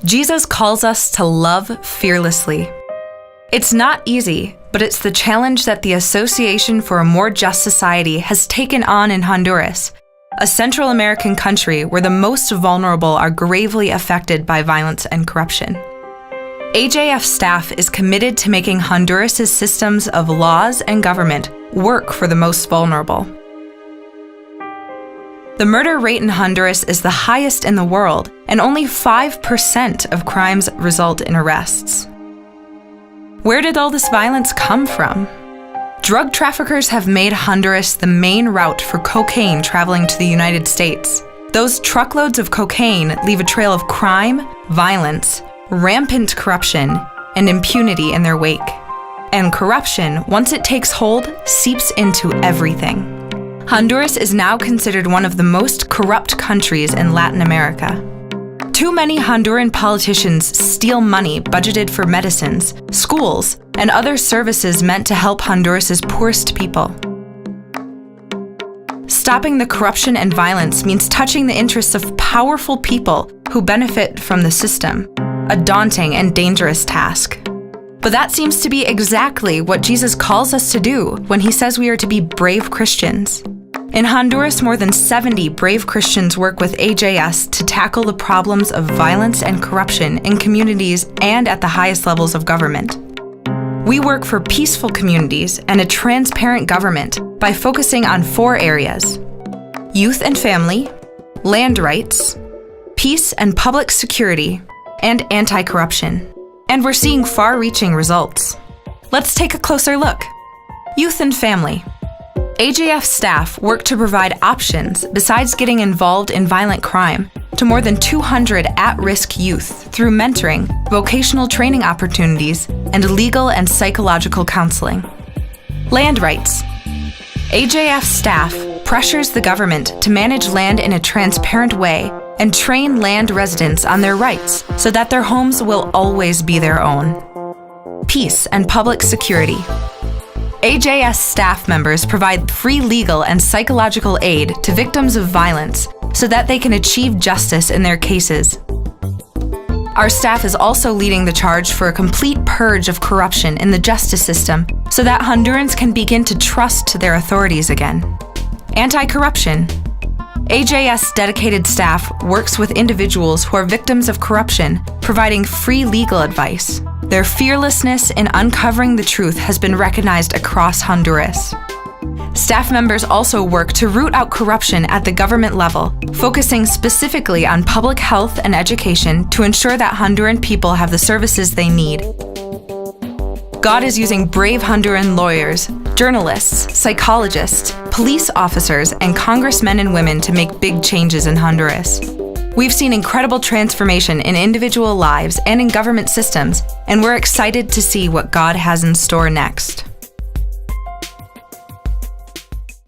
Jesus calls us to love fearlessly. It's not easy, but it's the challenge that the Association for a More Just Society has taken on in Honduras, a Central American country where the most vulnerable are gravely affected by violence and corruption. AJF staff is committed to making Honduras' systems of laws and government work for the most vulnerable. The murder rate in Honduras is the highest in the world, and only 5% of crimes result in arrests. Where did all this violence come from? Drug traffickers have made Honduras the main route for cocaine traveling to the United States. Those truckloads of cocaine leave a trail of crime, violence, rampant corruption, and impunity in their wake. And corruption, once it takes hold, seeps into everything. Honduras is now considered one of the most corrupt countries in Latin America. Too many Honduran politicians steal money budgeted for medicines, schools, and other services meant to help Honduras' poorest people. Stopping the corruption and violence means touching the interests of powerful people who benefit from the system, a daunting and dangerous task. But that seems to be exactly what Jesus calls us to do when he says we are to be brave Christians. In Honduras, more than 70 brave Christians work with AJS to tackle the problems of violence and corruption in communities and at the highest levels of government. We work for peaceful communities and a transparent government by focusing on 4 areas: youth and family, land rights, peace and public security, and anti-corruption. And we're seeing far-reaching results. Let's take a closer look. Youth and family. AJF staff work to provide options besides getting involved in violent crime to more than 200 at-risk youth through mentoring, vocational training opportunities, and legal and psychological counseling. Land rights. AJF staff pressures the government to manage land in a transparent way and train land residents on their rights so that their homes will always be their own. Peace and public security. AJS staff members provide free legal and psychological aid to victims of violence so that they can achieve justice in their cases. Our staff is also leading the charge for a complete purge of corruption in the justice system so that Hondurans can begin to trust their authorities again. Anti-corruption. AJS dedicated staff works with individuals who are victims of corruption, providing free legal advice. Their fearlessness in uncovering the truth has been recognized across Honduras. Staff members also work to root out corruption at the government level, focusing specifically on public health and education to ensure that Honduran people have the services they need. God is using brave Honduran lawyers, journalists, psychologists, police officers, and congressmen and women to make big changes in Honduras. We've seen incredible transformation in individual lives and in government systems, and we're excited to see what God has in store next.